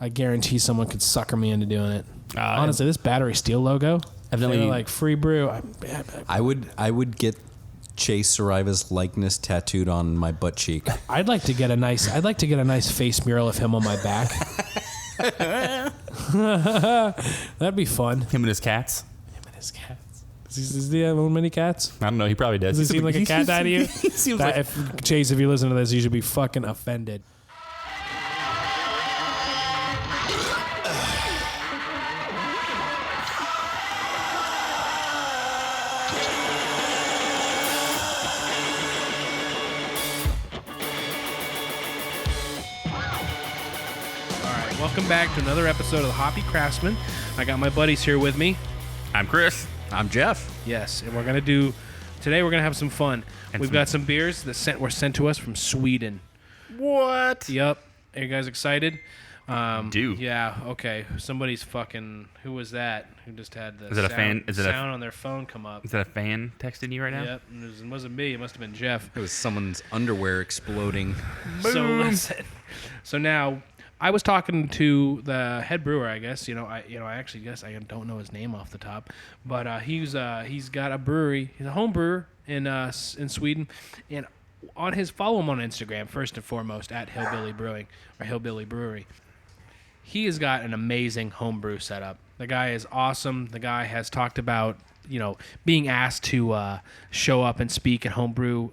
I guarantee someone could sucker me into doing it. Honestly, this Battery Steel logo, evidently like free brew. I would get Chase Sariva's likeness tattooed on my butt cheek. I'd like to get a nice face mural of him on my back. That'd be fun. Him and his cats. Does he have many cats? I don't know. He probably does. Does he seem like a cat guy to you? Chase, if you listen to this, you should be fucking offended. Welcome back to another episode of the Hoppy Craftsmen. I got my buddies here with me. I'm Chris. I'm Jeff. Yes, and today we're going to have some fun. We've got some beers that were sent to us from Sweden. What? Yep. Are you guys excited? Do. Yeah, okay. Somebody's fucking, who was that? Who just had the sound on their phone come up. Is that a fan texting you right now? Yep, it wasn't me. It must have been Jeff. It was someone's underwear exploding. So listen. So now, I was talking to the head brewer, I guess. I actually guess I don't know his name off the top, but he's got a brewery. He's a home brewer in Sweden, and follow him on Instagram first and foremost at Hillbilly Brewing or Hillbilly Brewery. He has got an amazing home brew setup. The guy is awesome. The guy has talked about being asked to show up and speak at homebrew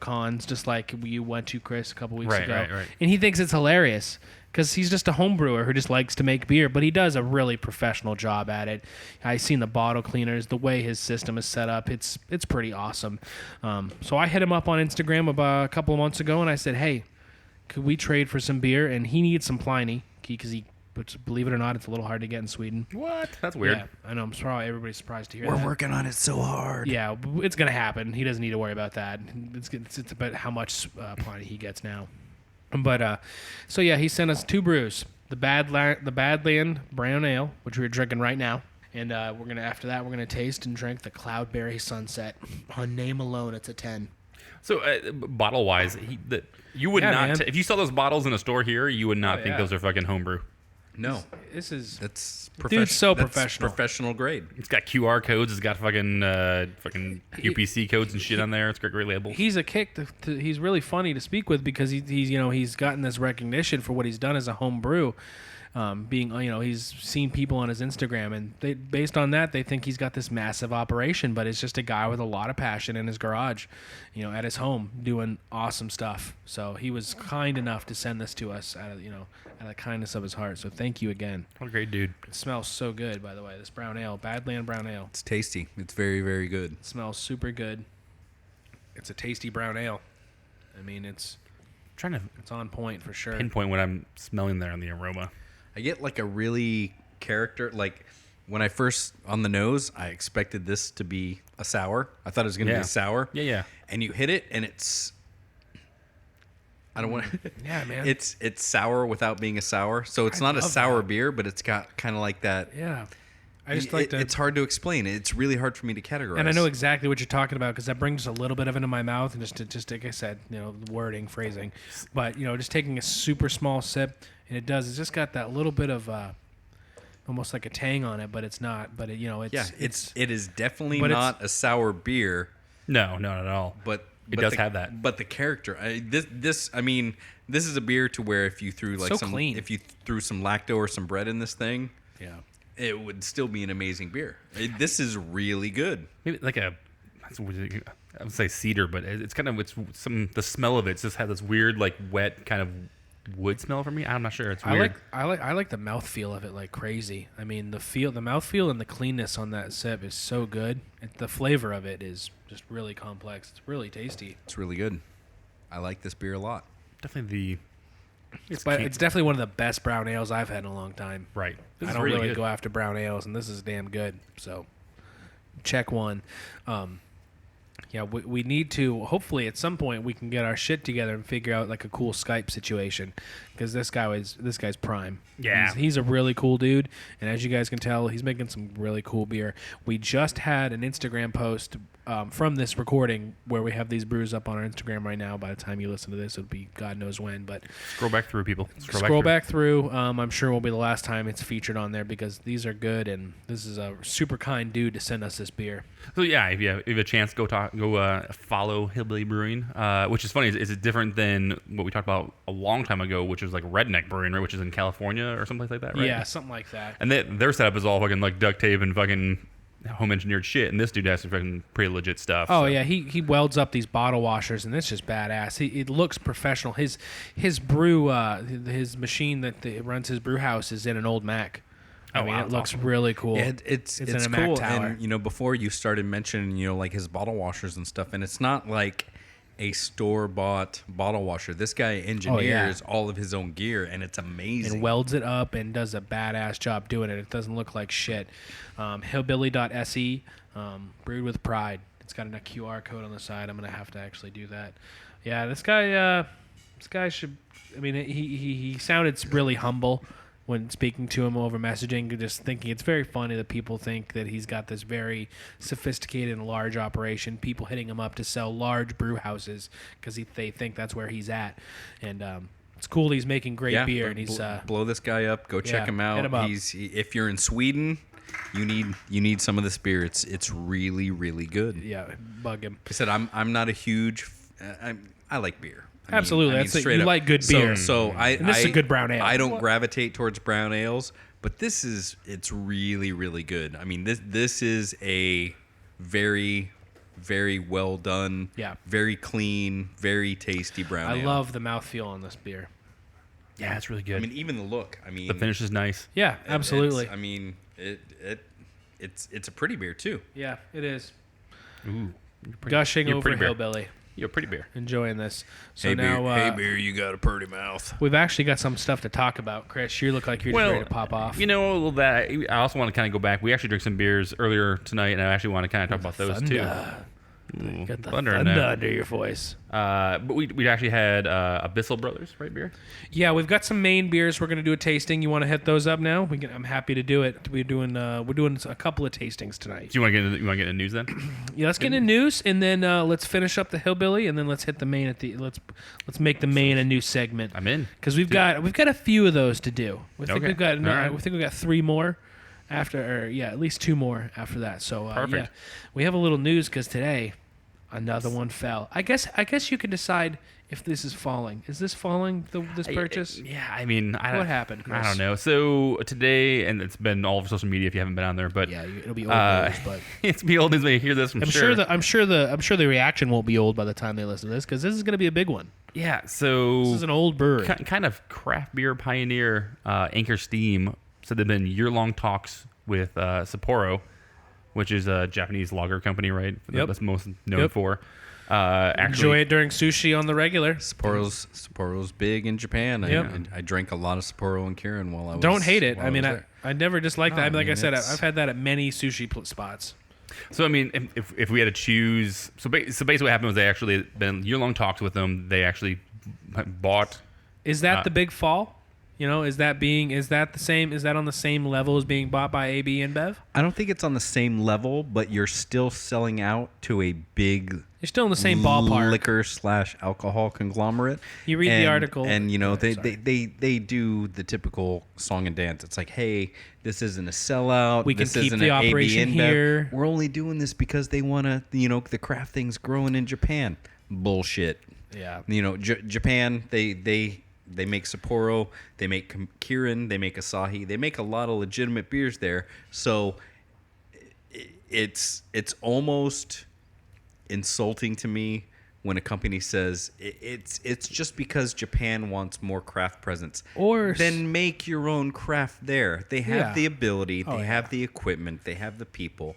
cons, just like you went to, Chris, a couple weeks ago. Right. And he thinks it's hilarious because he's just a home brewer who just likes to make beer, but he does a really professional job at it. I've seen the bottle cleaners, the way his system is set up. It's pretty awesome. So I hit him up on Instagram about a couple of months ago, and I said, hey, could we trade for some beer? And he needs some Pliny because believe it or not, it's a little hard to get in Sweden. What? That's weird. Yeah, I know. I'm sorry. Everybody's surprised to hear We're that. We're working on it so hard. Yeah, it's going to happen. He doesn't need to worry about that. It's about how much Pliny he gets now. But, so yeah, he sent us two brews. The Badland Brown Ale, which we're drinking right now. And after that, we're going to taste and drink the Cloudberry Sunset. On name alone, it's a 10. So, bottle-wise, you would not... if you saw those bottles in a store here, you would not think those are fucking homebrew. No. That's Dude's so professional. Professional grade. It's got QR codes. It's got fucking UPC codes and shit on there. It's got great labels. He's a kick. He's really funny to speak with because he's gotten this recognition for what he's done as a home brew. He's seen people on his Instagram, and based on that, they think he's got this massive operation, but it's just a guy with a lot of passion in his garage, at his home, doing awesome stuff. So he was kind enough to send this to us out of the kindness of his heart. So thank you again. What a great dude. It smells so good, by the way. This brown ale, Badland Brown Ale. It's tasty. It's very, very good. It smells super good. It's a tasty brown ale. I mean, it's on point for sure. Pinpoint what I'm smelling there on the aroma. I get like a really like when I first on the nose, I expected this to be a sour. I thought it was going to be a sour. Yeah. And you hit it, and it's. I don't want to. Yeah, man. It's sour without being a sour, so it's not a sour beer, but it's got kind of like that. Yeah. I just like It's hard to explain. It's really hard for me to categorize. And I know exactly what you're talking about because that brings a little bit of it in my mouth, and just like I said, wording, phrasing, but just taking a super small sip, and it's just got that little bit of almost like a tang on it, but it's not. But it is definitely not a sour beer. No, not at all. But it does have that. But the character, this is a beer to where if you threw clean. If you threw some lacto or some bread in this thing, yeah. It would still be an amazing beer. This is really good. Maybe like I would say cedar, but the smell of it just had this weird like wet kind of wood smell for me. I'm not sure. It's weird. I like the mouthfeel of it like crazy. I mean the mouthfeel and the cleanness on that sip is so good. The flavor of it is just really complex. It's really tasty. It's really good. I like this beer a lot. Definitely It's definitely one of the best brown ales I've had in a long time. Right. I don't really go after brown ales, and this is damn good. So, check one. Yeah, we need to. Hopefully, at some point, we can get our shit together and figure out like a cool Skype situation, because this guy's prime. Yeah. he's a really cool dude, and as you guys can tell, he's making some really cool beer. We just had an Instagram post from this recording where we have these brews up on our Instagram right now. By the time you listen to this, it'll be God knows when. But Scroll back through, people. scroll back through. I'm sure will be the last time it's featured on there, because these are good, and this is a super kind dude to send us this beer. So yeah, if you have a chance, go follow Hillbilly Brewing, which is funny. Is it different than what we talked about a long time ago, which was like Redneck Brewing, right? Which is in California or something like that, right? Yeah, something like that. And their setup is all fucking like duct tape and fucking home engineered shit, and this dude has some fucking pretty legit stuff. Oh, so. Yeah, he welds up these bottle washers, and it's just badass. It looks professional. His brew, his machine that runs his brew house is in an old Mac. I mean, it looks awesome. Really cool. Yeah, it's in a cool. Mac tower. And before you started mentioning, like his bottle washers and stuff, and it's not like a store-bought bottle washer. This guy engineers all of his own gear, and it's amazing. And welds it up and does a badass job doing it. It doesn't look like shit. Hillbilly.se, brewed with pride. It's got a QR code on the side. I'm gonna have to actually do that. Yeah, this guy should. I mean, he sounded really humble when speaking to him over messaging, just thinking it's very funny that people think that he's got this very sophisticated and large operation, people hitting him up to sell large brew houses because they think that's where he's at. And it's cool that he's making great beer. And he's blow this guy up. Go check him out. Hit him up. If you're in Sweden, you need some of this beer. It's really, really good. Yeah, bug him. I said I'm not a huge. I like beer. Absolutely, that's it. You like good beer. So and this is a good brown ale. I don't gravitate towards brown ales, but it's really, really good. I mean, this is a very, very well done, very clean, very tasty brown ale. I love the mouthfeel on this beer. Yeah, it's really good. I mean, even the look. I mean, the finish is nice. Yeah, absolutely. It's a pretty beer too. Yeah, it is. Ooh, Gushing over Hillbilly. You're a pretty beer. Enjoying this. So hey, now, hey beer, you got a pretty mouth. We've actually got some stuff to talk about, Chris. You look like you're just ready to pop off. That I also want to kind of go back. We actually drank some beers earlier tonight, and I actually want to kind of talk about those too. You got the thunder under your voice. But we actually had Abyssal Brothers, right, beer? Yeah, we've got some Maine beers. We're going to do a tasting. You want to hit those up now? I'm happy to do it. We're doing a couple of tastings tonight. Do you want to get into news then? Yeah, let's get into news, and then let's finish up the Hillbilly, and then let's hit the Maine let's make the Maine a new segment. I'm in, because we've got a few of those to do. We think we've got right. we think we've got 3 more. At least 2 more after that. So perfect. We have a little news because today another one fell. I guess you can decide if this is falling. Is this falling? This purchase? Yeah, I mean, what happened, Chris? I don't know. So today, and it's been all over social media if you haven't been on there, but yeah, it'll be old news. But it's be old news when you hear this. I'm sure the reaction won't be old by the time they listen to this, because this is going to be a big one. Yeah. So this is an old brewery. Kind of craft beer pioneer Anchor Steam said they've been year-long talks with Sapporo, which is a Japanese lager company, right? Yep. That's most known for. Enjoy it during sushi on the regular. Sapporo's big in Japan. Yep. I drank a lot of Sapporo and Kirin while I was. Don't hate it. I mean, I never disliked that. Like I said, it's... I've had that at many sushi spots. So I mean, if we had to choose, so basically what happened was they actually been year-long talks with them. They actually bought. Is that the big fall? Is that the same? Is that on the same level as being bought by AB InBev? I don't think it's on the same level, but you're still selling out to a big. You're still in the same ballpark. Liquor/alcohol conglomerate. You read the article, and they do the typical song and dance. It's like, hey, this isn't a sellout. We can this keep isn't the an operation AB InBev. here. We're only doing this because they want to. The craft thing's growing in Japan. Bullshit. Yeah. Japan. They make Sapporo, they make Kirin, they make Asahi. They make a lot of legitimate beers there. So it's almost insulting to me when a company says it's just because Japan wants more craft presence. Or then make your own craft there. They have the ability, they have the equipment, they have the people.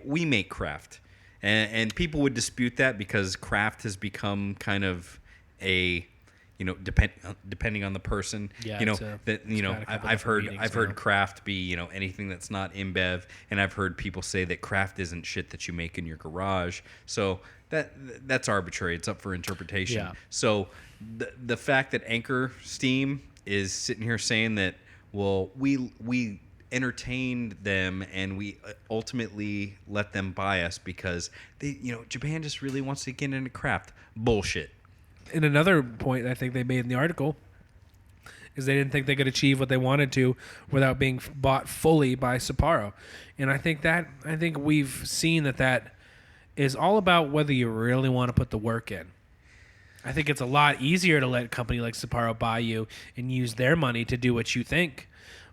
We make craft. And people would dispute that because craft has become kind of a depending on the person, Yeah, I've heard craft be, anything that's not InBev, and I've heard people say that craft isn't shit that you make in your garage. So that's arbitrary. It's up for interpretation. Yeah. So the fact that Anchor Steam is sitting here saying that, well, we entertained them and we ultimately let them buy us because Japan just really wants to get into craft. Bullshit. And another point I think they made in the article is they didn't think they could achieve what they wanted to without being bought fully by Sapporo. And I think we've seen that is all about whether you really want to put the work in. I think it's a lot easier to let a company like Sapporo buy you and use their money to do what you think.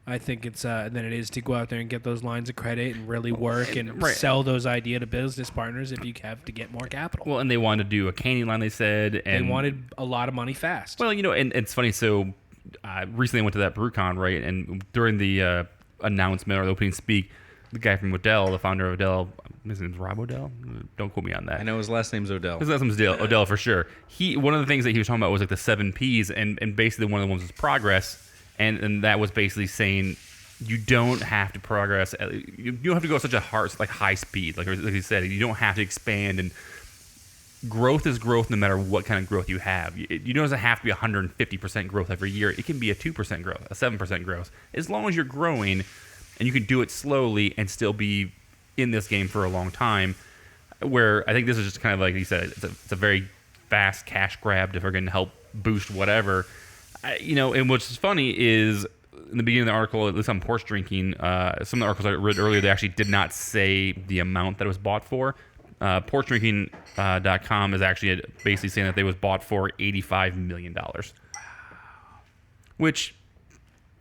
I think it's than it is to go out there and get those lines of credit and really work and sell those ideas to business partners if you have to get more capital. Well, and they wanted to do a canning line, they said. And they wanted a lot of money fast. Well, and it's funny. So recently I went to that BrewCon, right? And during the announcement or the opening speak, the guy from Odell, the founder of Odell, his name's Rob Odell. Don't quote me on that. I know his last name's Odell. His last name's Odell for sure. One of the things that he was talking about was like the 7 Ps, and basically one of the ones was progress. And that was basically saying you don't have to progress. You don't have to go at such a high speed. Like he said, you don't have to expand. And growth is growth no matter what kind of growth you have. You doesn't have to be 150% growth every year. It can be a 2% growth, a 7% growth. As long as you're growing and you can do it slowly and still be in this game for a long time, where I think this is just kind of like he said, it's a very fast cash grab to freaking help boost whatever. And what's funny is in the beginning of the article, at least on Porch Drinking, some of the articles I read earlier, they actually did not say the amount that it was bought for. PorchDrinking.com is actually basically saying that they was bought for $85 million. Wow. Which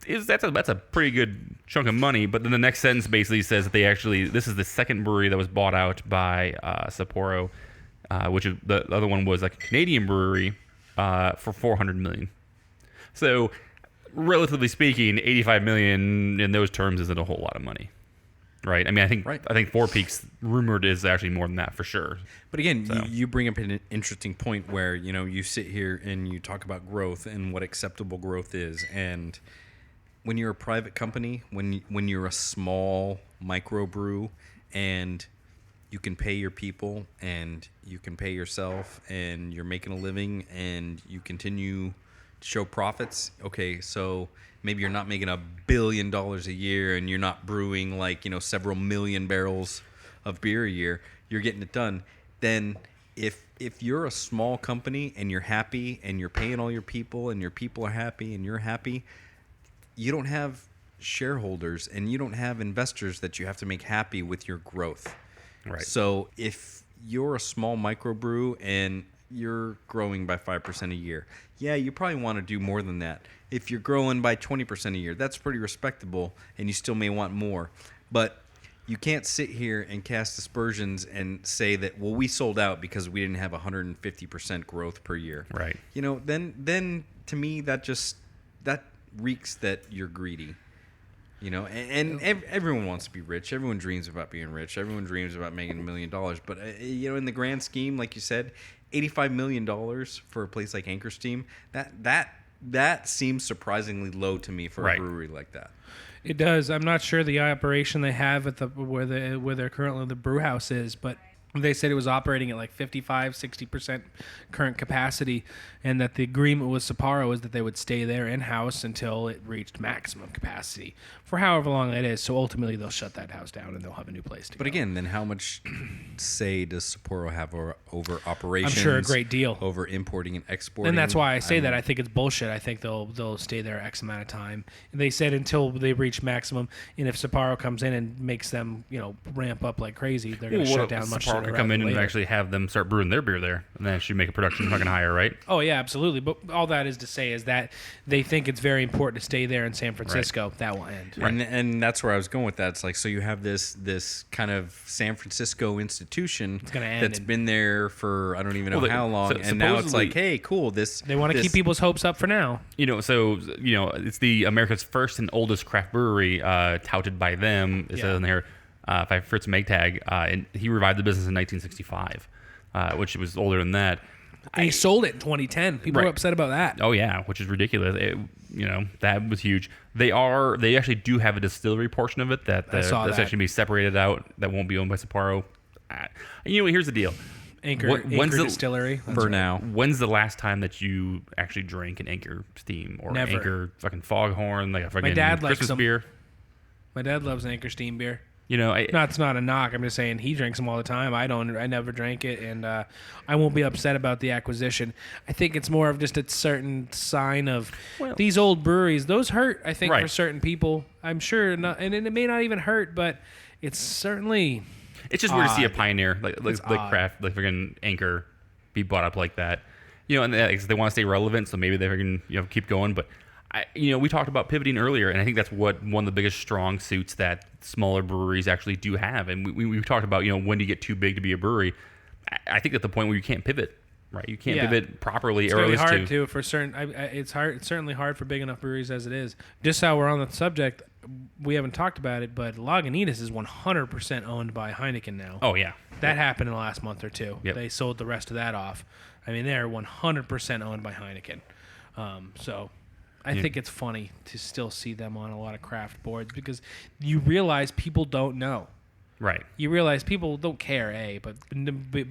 is that's a pretty good chunk of money. But then the next sentence basically says that this is the second brewery that was bought out by Sapporo, which is the other one was like a Canadian brewery for $400 million. So, relatively speaking, $85 million in those terms isn't a whole lot of money, right? I mean, I think Four Peaks rumored is actually more than that for sure. But again, you bring up an interesting point where you sit here and you talk about growth and what acceptable growth is, and when you're a private company, when you're a small microbrew, and you can pay your people and you can pay yourself and you're making a living and you continue show profits. Okay, so maybe you're not making $1 billion a year and you're not brewing several million barrels of beer a year. You're getting it done. Then if you're a small company and you're happy and you're paying all your people and your people are happy and you're happy, you don't have shareholders and you don't have investors that you have to make happy with your growth. Right. So if you're a small microbrew and you're growing by 5% a year, you probably want to do more than that. If you're growing by 20% a year, that's pretty respectable, and you still may want more. But you can't sit here and cast aspersions and say that, well, we sold out because we didn't have 150% growth per year. Right. Then to me that reeks that you're greedy. Everyone wants to be rich. Everyone dreams about being rich. Everyone dreams about making $1 million. But in the grand scheme, like you said, $85 million for a place like Anchor Steam, that seems surprisingly low to me for a brewery like that. It does. I'm not sure the operation they have at where they're currently the brew house is, but they said it was operating at like 55-60% current capacity, and that the agreement with Sapporo is that they would stay there in-house until it reached maximum capacity for however long that is. So ultimately they'll shut that house down and they'll have a new place to go. But again, then how much say does Sapporo have over operations? I'm sure a great deal. Over importing and exporting. And that's why I say that. I think it's bullshit. I think they'll stay there X amount of time. They said until they reach maximum, and if Sapporo comes in and makes them, ramp up like crazy, they're going to shut down much sooner. Sapporo could come in and actually have them start brewing their beer there, and then actually make a production fucking higher, right? Oh yeah, absolutely. But all that is to say is that they think it's very important to stay there in San Francisco. Right. That will end. Right. And that's where I was going with that. It's like, so you have this kind of San Francisco institution that's been there for I don't even know how long, and now it's like, hey, cool. They want to keep people's hopes up for now. It's the America's first and oldest craft brewery, touted by them. It says in there by Fritz Maytag, and he revived the business in 1965, which was older than that. And he sold it in 2010. People were upset about that. Oh yeah, which is ridiculous. That was huge. They actually do have a distillery portion of it that's actually be separated out. That won't be owned by Sapporo. Here's the deal. Anchor Distillery. For now. When's the last time that you actually drank an Anchor Steam or Never. Anchor fucking Foghorn, like a fucking Christmas likes beer? My dad loves Anchor Steam beer. It's not a knock. I'm just saying he drinks them all the time. I don't. I never drank it, and I won't be upset about the acquisition. I think it's more of just a certain sign of these old breweries. Those hurt, I think, for certain people. I'm sure, not, and it may not even hurt, but it's certainly. It's just weird to see a pioneer like craft, like freaking Anchor, be bought up like that. And they want to stay relevant, so maybe they're going to keep going. But we talked about pivoting earlier, and I think that's what one of the biggest strong suits that smaller breweries actually do have. And we talked about when do you get too big to be a brewery. I think at the point where you can't pivot, right? You can't pivot properly. It's really hard to for certain. It's hard. It's certainly hard for big enough breweries as it is. Just how we're on the subject, we haven't talked about it, but Lagunitas is 100% owned by Heineken now. Oh yeah, that happened in the last month or two. Yep. They sold the rest of that off. I mean, they're 100% owned by Heineken. So I think it's funny to still see them on a lot of craft boards because you realize people don't know. Right. You realize people don't care, A, but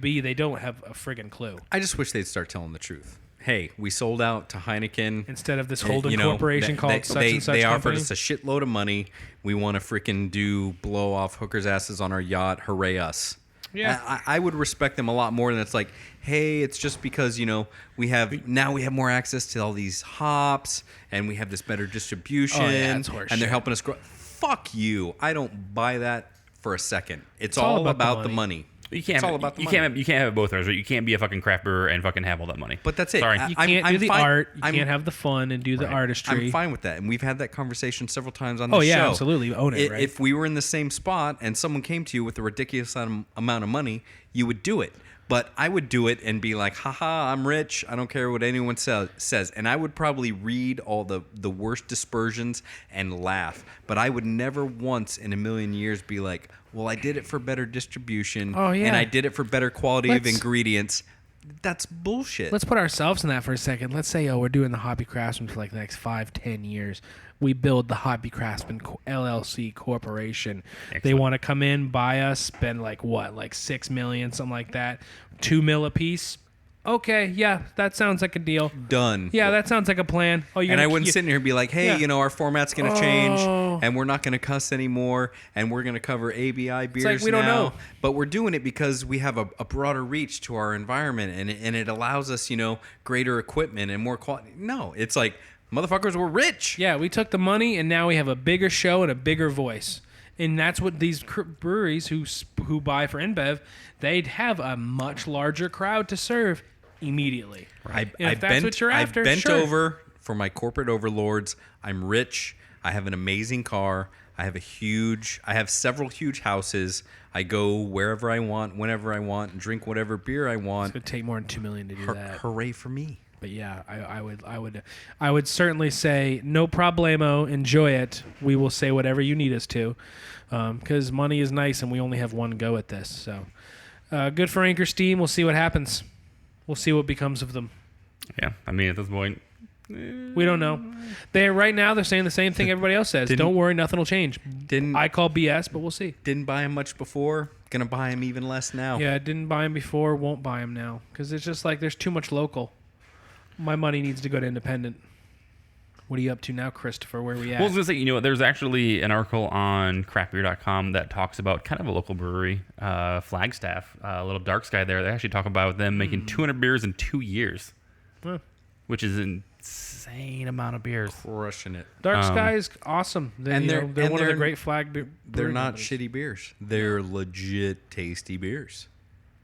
B, they don't have a friggin' clue. I just wish they'd start telling the truth. Hey, we sold out to Heineken. Instead of this holding corporation called such and such They company. offered us a shitload of money. We want to freaking blow off hookers' asses on our yacht. Hooray us. Yeah. I would respect them a lot more than it's like, hey, it's just because, we have more access to all these hops and we have this better distribution and they're helping us grow. Fuck you. I don't buy that for a second. It's all about the money. You can't have it both ways, right? You can't be a fucking craft brewer and fucking have all that money. But that's it. Sorry. You can't do the art. You can't have the fun and do the artistry. I'm fine with that. And we've had that conversation several times on the show. Oh, yeah, absolutely. Own it, right? If we were in the same spot and someone came to you with a ridiculous amount of money, you would do it. But I would do it and be like, haha, I'm rich. I don't care what anyone says. And I would probably read all the worst dispersions and laugh. But I would never once in a million years be like, well, I did it for better distribution. Oh, yeah. And I did it for better quality of ingredients. That's bullshit. Let's put ourselves in that for a second. Let's say, we're doing the Hoppy Craftsmen for like the next 5-10 years. We build the Hoppy Craftsmen LLC Corporation. Excellent. They want to come in, buy us, spend like $6 million, something like that, $2 million a piece. Okay, yeah, that sounds like a deal. Done. Yeah, that sounds like a plan. And I wouldn't sit in here and be like, hey, our format's going to change, and we're not going to cuss anymore, and we're going to cover ABI beers like we don't know. But we're doing it because we have a broader reach to our environment, and it allows us, greater equipment and more quality. No, it's like, motherfuckers, we're rich. Yeah, we took the money, and now we have a bigger show and a bigger voice. And that's what these breweries who buy for InBev, they'd have a much larger crowd to serve immediately. Right. If that's what you're after, I've bent sure. over for my corporate overlords. I'm rich. I have an amazing car. I have several huge houses. I go wherever I want, whenever I want, and drink whatever beer I want. It's going to take more than $2 million to do that. Hooray for me. But yeah, I would certainly say no problemo. Enjoy it. We will say whatever you need us to, because money is nice and we only have one go at this. So good for Anchor Steam. We'll see what happens. We'll see what becomes of them. Yeah, I mean at this point, we don't know. Right now they're saying the same thing everybody else says. Don't worry, nothing will change. I call BS, but we'll see. Didn't buy him much before. Gonna buy him even less now. Yeah, didn't buy him before. Won't buy him now because it's just like there's too much local. My money needs to go to independent. What are you up to now, Christopher? Where are we at? Well, I was going to say, there's actually an article on craftbeer.com that talks about kind of a local brewery, Flagstaff, a little dark sky there. They actually talk about them making 200 beers in 2 years, which is an insane amount of beers. Crushing it. Dark Sky is awesome. They're one of the great flag beer. They're not shitty beers. They're legit tasty beers.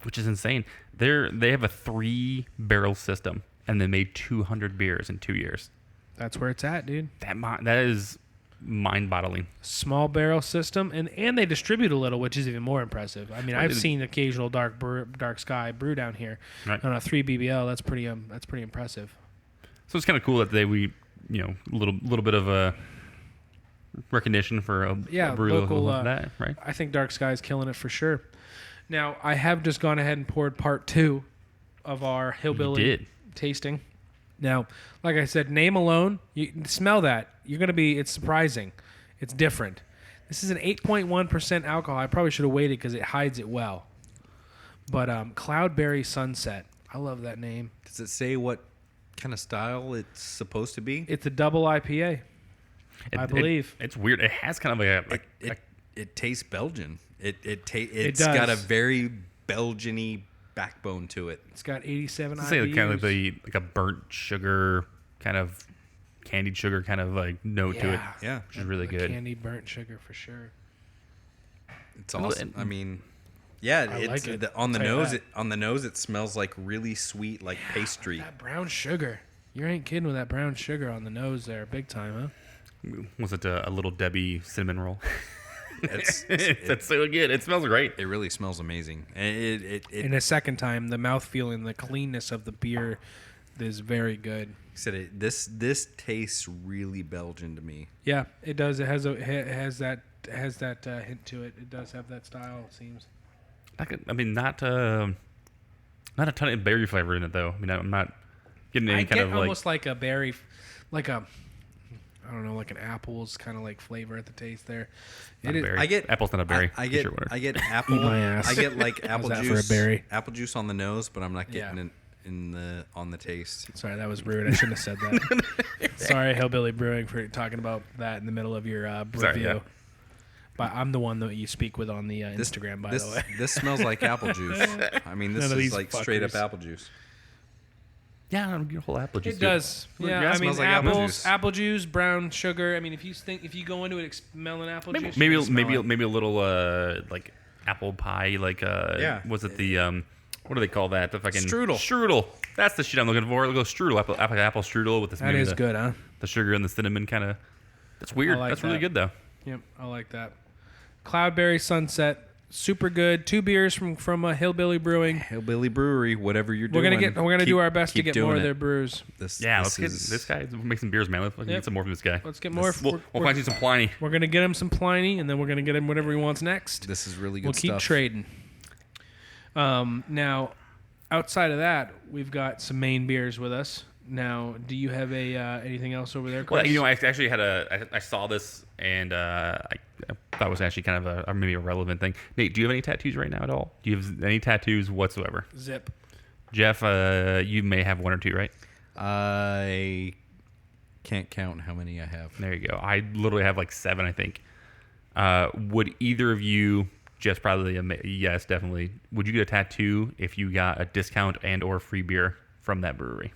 Which is insane. They have a 3-barrel system. And they made 200 beers in 2 years. That's where it's at, dude. That is mind-boggling. Small barrel system, and they distribute a little, which is even more impressive. I mean, I've seen occasional dark sky brew down here on a 3 BBL. That's pretty impressive. So it's kind of cool that a little bit of a recognition for a brew local like that, right? I think Dark Sky is killing it for sure. Now, I have just gone ahead and poured part 2 of our Hillbilly did. tasting. Now, like I said, name alone, you smell that. It's surprising. It's different. This is an 8.1% alcohol. I probably should have waited because it hides it well. But Cloudberry Sunset. I love that name. Does it say what kind of style it's supposed to be? It's a double IPA, I believe. It's weird. It has kind of It tastes Belgian. It's does. got a very Belgian-y backbone to it. It's got 87 IBUs. say kind of like a burnt sugar, kind of candied sugar kind of like note to it. Yeah, which is really good. Candied burnt sugar for sure. It's awesome. I mean, yeah, I it's like it. on the Tell you nose. that. On the nose, it smells like really sweet, like pastry. That brown sugar. You ain't kidding with that brown sugar on the nose there, big time, huh? Was it a little Debbie cinnamon roll? That's so good. It smells great. It really smells amazing. And In a second time, the mouthfeel and the cleanness of the beer is very good. This tastes really Belgian to me. Yeah, it does. It has that hint to it. It does have that style. It seems. Not a ton of berry flavor in it though. I mean, I'm not getting any kind of almost like a berry, like a. I don't know, like an apple's kind of like flavor at the taste there. Not a berry. Apple's not a berry. I get apple. Eat my ass. I get like apple How's that juice. for a berry? Apple juice on the nose, but I'm not getting it on the taste. Sorry, that was rude. I shouldn't have said that. Sorry, Hillbilly Brewing, for talking about that in the middle of your review. Yeah. But I'm the one that you speak with on the Instagram, by the way. This smells like apple juice. I mean, this is like straight up apple juice. Yeah, your whole apple juice. It does. Yeah, I mean, smells like apple juice, brown sugar. I mean, if you go into it smelling apple juice, maybe a little like apple pie, like was it the what do they call that? The fucking strudel. That's the shit I'm looking for. We'll go strudel, apple strudel with this. That is good, huh? The sugar and the cinnamon kind of. That's weird. That's really good though. Yep, I like that. Cloudberry Sunset, super good. 2 beers from Hillbilly Brewing. Hillbilly Brewery, whatever you're doing. We're gonna do our best to get more of their brews. Let's get this guy. Make some beers, man. Let's get some more from this guy. Let's get more. We'll find you some Pliny. We're gonna get him some Pliny, and then we're gonna get him whatever he wants next. This is really good We'll stuff. keep trading. Now, outside of that, we've got some Maine beers with us. Now, do you have anything else over there, Chris? Well, I actually had I saw this and I thought it was actually kind of maybe a relevant thing. Nate, do you have any tattoos right now at all? Do you have any tattoos whatsoever? Zip. Jeff, you may have 1 or 2, right? I can't count how many I have. There you go. I literally have like 7, I think. Would either of you, Jeff's probably yes, definitely. Would you get a tattoo if you got a discount and or free beer from that brewery?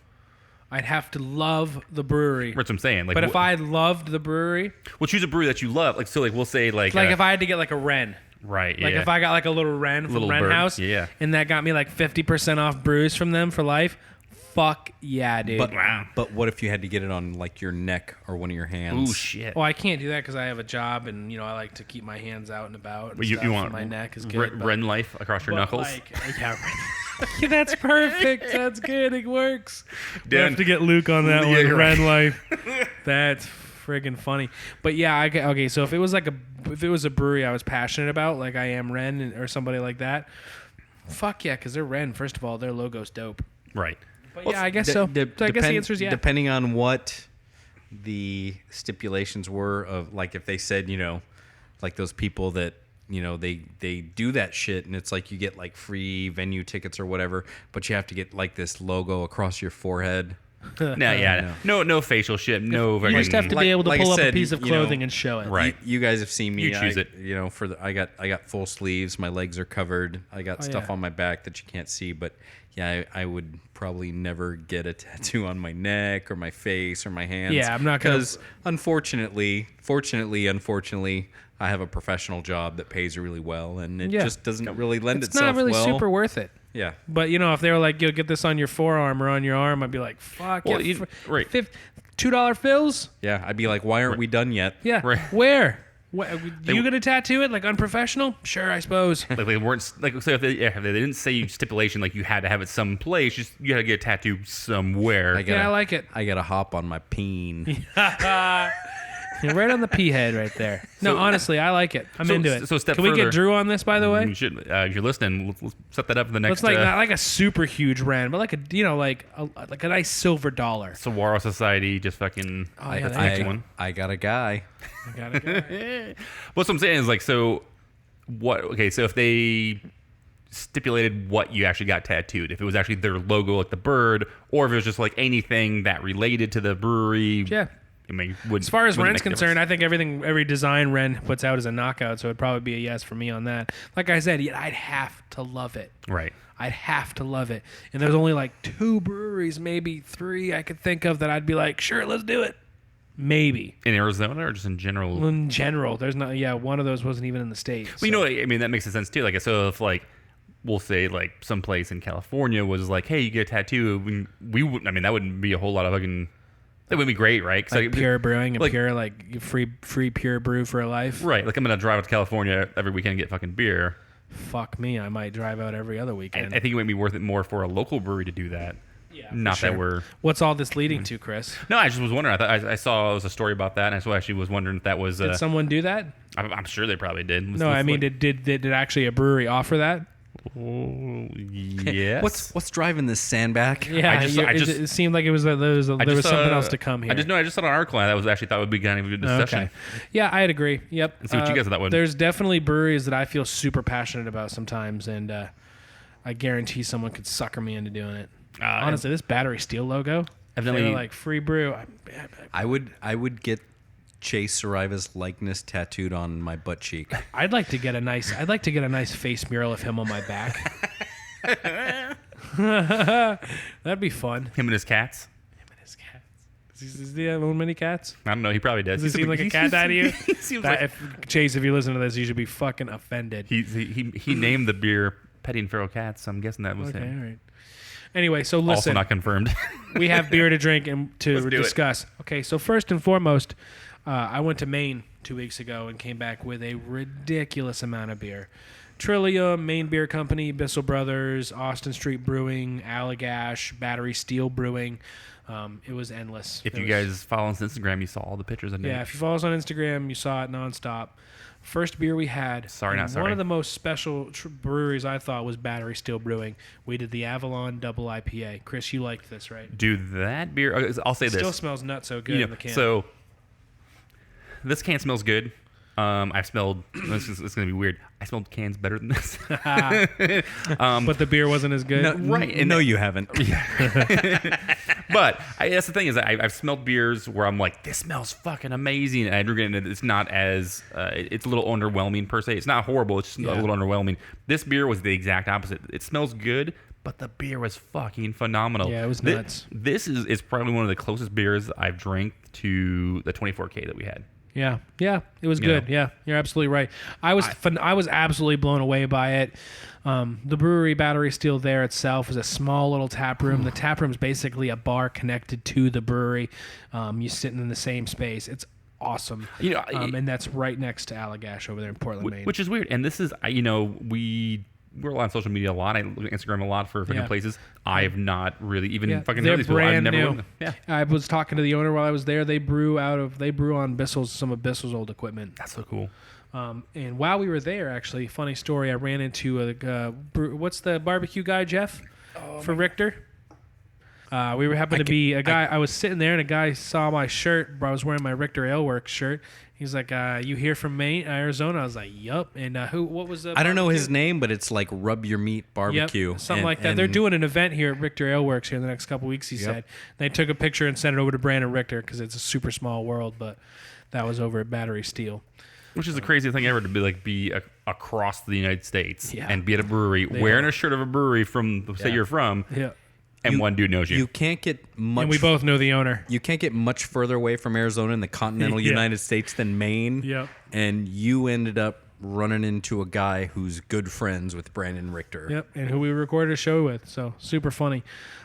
I'd have to love the brewery. That's what I'm saying. But if I loved the brewery, well, choose a brewery that you love. Like, so, like, we'll say, like if I had to get like a Wren, right? Like if I got like a little Wren from Wren bird, House, yeah, and that got me like 50% off brews from them for life. Fuck yeah, dude. But what if you had to get it on like your neck or one of your hands? Ooh, shit. Well, I can't do that because I have a job, and I like to keep my hands out and about. And you want my neck is good. Wren life across your knuckles. Yeah, that's perfect. That's good. It works. We have to get Luke on that one. Right. Wren life. That's friggin' funny. But yeah, okay. So if it was a brewery I was passionate about, like I am Wren or somebody like that, fuck yeah, because they're Wren. First of all, their logo's dope. Right. But yeah, I guess so. So I guess the answer is yeah. Depending on what the stipulations were of, like, if they said, like those people that, they do that shit and it's like you get like free venue tickets or whatever, but you have to get like this logo across your forehead. No facial shit. No. You just have to be able to pull up a piece of clothing and show it. Right. You guys have seen me. You choose it. I got full sleeves. My legs are covered. I got stuff on my back that you can't see. But yeah, I would probably never get a tattoo on my neck or my face or my hands. Yeah, I'm not gonna. Because unfortunately, I have a professional job that pays really well, and it just doesn't really lend itself well. It's not really super worth it. Yeah. But, if they were like, you'll get this on your forearm or on your arm, I'd be like, fuck. Well, yeah, right. $2 fills? Yeah, I'd be like, why aren't we done yet? Yeah. Right. Where? You gonna tattoo it like unprofessional? Sure, I suppose. Like they weren't like, so if they didn't say stipulation like you had to have it someplace, you had to get a tattoo somewhere. I like it. I got a hop on my peen. You're right on the pea head right there. No, honestly, I like it. I'm into it. So step Can we further. get Drew on this, by the way? You should, if you're listening, let's set that up for the next. It's like not like a super huge brand, but like a nice silver dollar. Saguaro Society, just fucking. Oh, yeah, that's the there next you go. one. I got a guy. I gotta go. What I'm saying is like, so what? Okay, so if they stipulated what you actually got tattooed, if it was actually their logo, like the bird, or if it was just like anything that related to the brewery. Yeah. I mean, As far as wouldn't Ren's make a concerned, difference. I think every design Ren puts out is a knockout, so it'd probably be a yes for me on that. Like I said, I'd have to love it. Right. I'd have to love it. And there's only like 2 breweries, maybe 3 I could think of that I'd be like, sure, let's do it. Maybe. In Arizona or just in general? Well, in general, there's not. Yeah, one of those wasn't even in the state. Well, you know, I mean, that makes sense too. Like, so if like, we'll say like someplace in California was like, hey, you get a tattoo, we wouldn't. I mean, that wouldn't be a whole lot of fucking. That would be great, right? Like pure brewing and like- pure like free pure brew for life. Right. Like I'm gonna drive out to California every weekend and get fucking beer. Fuck me, I might drive out every other weekend. I think it might be worth it more for a local brewery to do that. Yeah, for Not that sure. we're. What's all this leading to, Chris? No, I just was wondering. I thought I saw it was a story about that, and I actually was wondering if that was. Did someone do that? I'm sure they probably did. No, I mean, did actually a brewery offer that? Oh, yes. What's driving this sandbag? Yeah, it seemed like it was there was something else to come here. I just saw an article and that was actually thought would be kind of a good discussion. Okay. Yeah, I'd agree. Yep. Let's see what you guys thought would. There's definitely breweries that I feel super passionate about sometimes, and I guarantee someone could sucker me into doing it. Honestly, this Battery Steel logo, Evidently- they were like free brew. I would get Chase Sariva's likeness tattooed on my butt cheek. I'd like to get a nice face mural of him on my back. That'd be fun. Him and his cats. His cats. Does he own many cats? I don't know. He probably does. Does he seem like a cat guy to you? He seems like Chase, if you listen to this, you should be fucking offended. he named the beer Petting Feral Cats. So I'm guessing that was Okay, him. all right. Anyway, so Also listen, not confirmed. we have beer to drink and to Let's do it. discuss. Okay, so first and foremost, I went to Maine 2 weeks ago and came back with a ridiculous amount of beer. Trillium, Maine Beer Company, Bissell Brothers, Austin Street Brewing, Allagash, Battery Steel Brewing. It was endless. If you guys follow us on Instagram, you saw all the pictures of Nate. Yeah, if you follow us on Instagram, you saw it nonstop. First beer we had. Sorry, not and sorry. One of the most special breweries I thought was Battery Steel Brewing. We did the Avalon Double IPA. Chris, you liked this, right? Dude, that beer. I'll say Still this. smells not so good You in know, the can. so this can smells good. I've smelled. This is going to be weird. I smelled cans better than this. But the beer wasn't as good. Right, and no, you haven't. But that's the thing is I've smelled beers where I'm like, this smells fucking amazing, and I drink it and it's not as it's a little underwhelming per se. It's not horrible. It's just a little underwhelming. This beer was the exact opposite. It smells good, but the beer was fucking phenomenal. Yeah, it was nuts. This is probably one of the closest beers I've drank to the 24K that we had. Yeah, it was You good. know. Yeah, you're absolutely right. I was absolutely blown away by it. The brewery Battery Steel there itself is a small little tap room. The tap room is basically a bar connected to the brewery. You sitting in the same space. It's awesome. You know, and that's right next to Allagash over there in Portland, Maine. Which is weird. And this is, we're on social media a lot. I look at Instagram a lot for fucking places. I have not really even fucking they're known these people. I've brand never new. worked with them. Yeah. I was talking to the owner while I was there. They brew on Bissell's, some of Bissell's old equipment. That's so cool. And while we were there, actually, funny story, I ran into what's the barbecue guy, Jeff, for Richter? We were happened to be a guy. I was sitting there, and a guy saw my shirt. I was wearing my Richter Aleworks shirt. He's like, "You here from Maine, Arizona?" I was like, "Yup." And what was the? I don't know his barbecue? name, but it's like Rub Your Meat Barbecue. Yep, something like that. They're doing an event here at Richter Aleworks here in the next couple weeks, he said. They took a picture and sent it over to Brandon Richter because it's a super small world, but that was over at Battery Steel. Which is the craziest thing ever to be across the United States and be at a brewery They wearing are. a shirt of a brewery from the state you're from, Yeah. and one dude knows you. You can't get much. And we both know the owner. You can't get much further away from Arizona in the continental Yeah. United States than Maine. Yep. And you ended up running into a guy who's good friends with Brandon Richter. Yep, and who we recorded a show with, so super funny.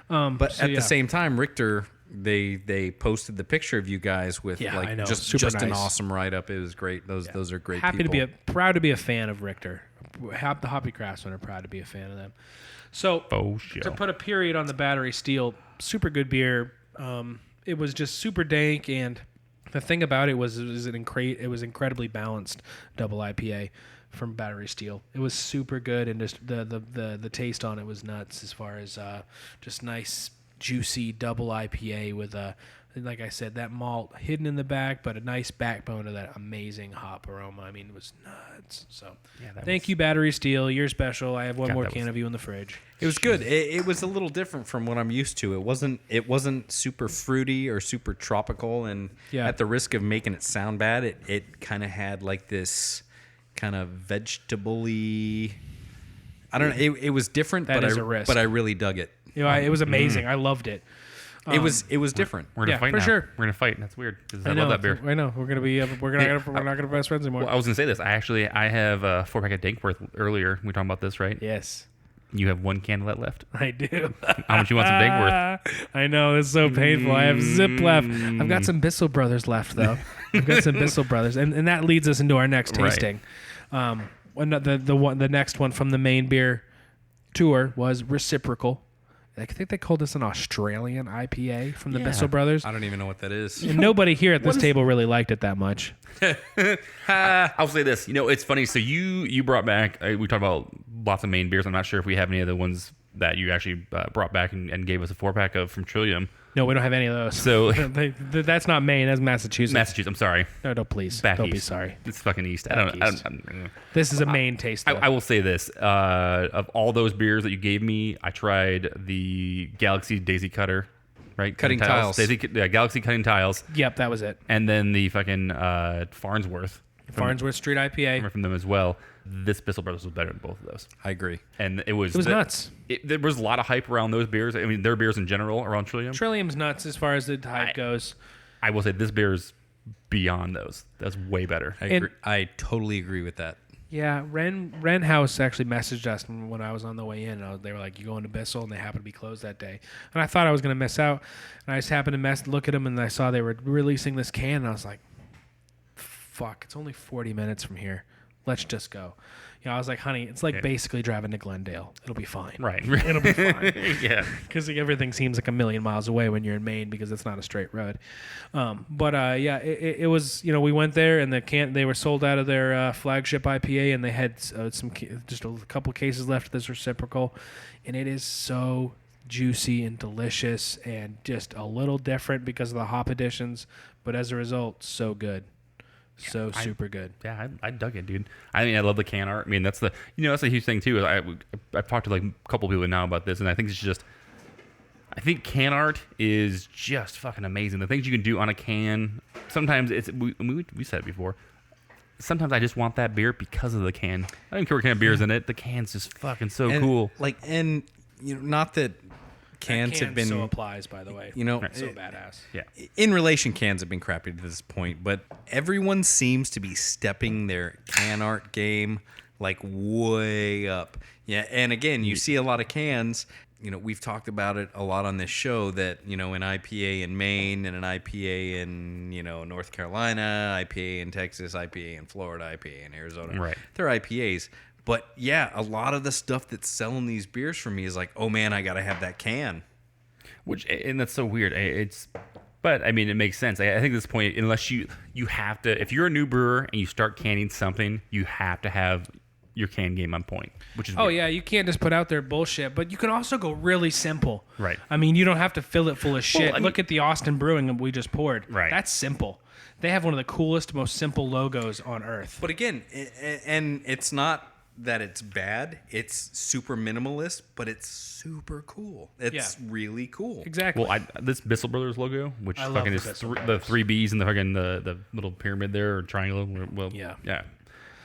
But at the same time, Richter, they posted the picture of you guys with I know. just Super an nice. awesome write up. It was great. Those are great. Happy people. proud to be a fan of Richter. The Hoppy Craftsmen are proud to be a fan of them. So to put a period on the Battery Steel, super good beer. It was just super dank, and The thing about it was it was incredibly balanced double IPA from Battery Steel. It was super good, and just the taste on it was nuts as far as just nice juicy double IPA with like I said, that malt hidden in the back, but a nice backbone of that amazing hop aroma. I mean, it was nuts. So, thank you, Battery Steel. You're special. I have one more can of you in the fridge. It was good. It was a little different from what I'm used to. It wasn't super fruity or super tropical, and at the risk of making it sound bad, it kind of had like this kind of vegetable-y. I don't know. It was different, but I really dug it. You know, it was amazing. I loved it. It was different. We're gonna fight for now. sure. We're gonna fight. That's weird. I love that beer. I know. We're not gonna be best friends anymore. Well, I was gonna say this. I have a 4-pack of Dankworth earlier. We talking about this, right? Yes. You have one candle left. I do. How much you want some Dankworth? I know, it's so painful. I have zip left. I've got some Bissell Brothers left though. I've got some Bissell Brothers, and that leads us into our next tasting. The next one from the Maine beer tour was Reciprocal. I think they called this an Australian IPA from the Bissell Brothers. I don't even know what that is. And nobody here at this table really liked it that much. I'll say this. You know, it's funny. So you brought back, we talked about lots of Maine beers. I'm not sure if we have any of the ones that you actually brought back and gave us a 4-pack of from Trillium. No, we don't have any of those. So that's not Maine. That's Massachusetts. Massachusetts. I'm sorry. No, please. Back don't east. be sorry. It's fucking east. I don't know. This is a Maine taste. I will say this. Of all those beers that you gave me, I tried the Galaxy Daisy Cutter, right? Cutting tiles. Galaxy Cutting Tiles. Yep, that was it. And then the fucking Farnsworth. Farnsworth Street IPA. From them as well. This Bissell Brothers was better than both of those. I agree. And it was nuts. There was a lot of hype around those beers. I mean, their beers in general around Trillium. Trillium's nuts as far as the hype goes. I will say this beer's beyond those. That's way better. I totally agree with that. Yeah, Wren House actually messaged us when I was on the way in. They were like, "You going to Bissell?" And they happened to be closed that day. And I thought I was going to miss out. And I just happened to look at them, and I saw they were releasing this can, and I was like, "Fuck! It's only 40 minutes from here. Let's just go." I was like, honey, it's like basically driving to Glendale. It'll be fine. Right. It'll be fine. Yeah. Because everything seems like a million miles away when you're in Maine because it's not a straight road. It was, we went there and they were sold out of their flagship IPA, and they had just a couple cases left of this Reciprocal. And it is so juicy and delicious and just a little different because of the hop additions. But as a result, so good. So super good. Yeah, I dug it, dude. I mean, I love the can art. I mean, that's a huge thing too. I've talked to like a couple people now about this, and I think I think can art is just fucking amazing. The things you can do on a can. Sometimes we said it before. Sometimes I just want that beer because of the can. I don't care what kind of beer's in it. The can's just fucking so cool. Not that cans have been so applies, by the way. So badass. Yeah. In relation, cans have been crappy to this point, but everyone seems to be stepping their can art game like way up. Yeah, and again, you see a lot of cans. We've talked about it a lot on this show that an IPA in Maine and an IPA in North Carolina, IPA in Texas, IPA in Florida, IPA in Arizona. Right. They're IPAs. But yeah, a lot of the stuff that's selling these beers for me is like, oh man, I gotta have that can. And that's so weird. But I mean, it makes sense. I think at this point, unless you have to, if you're a new brewer and you start canning something, you have to have your can game on point. Which is weird. Yeah, you can't just put out there bullshit. But you can also go really simple. Right. I mean, you don't have to fill it full of shit. Well, Look at the Austin Brewing that we just poured. Right. That's simple. They have one of the coolest, most simple logos on earth. But again, and it's not that it's bad. It's super minimalist, but it's super cool. It's really cool. Exactly. Well, this Bissell Brothers logo, which I fucking love is the the 3 B's and the fucking the little pyramid there or triangle. Well, yeah.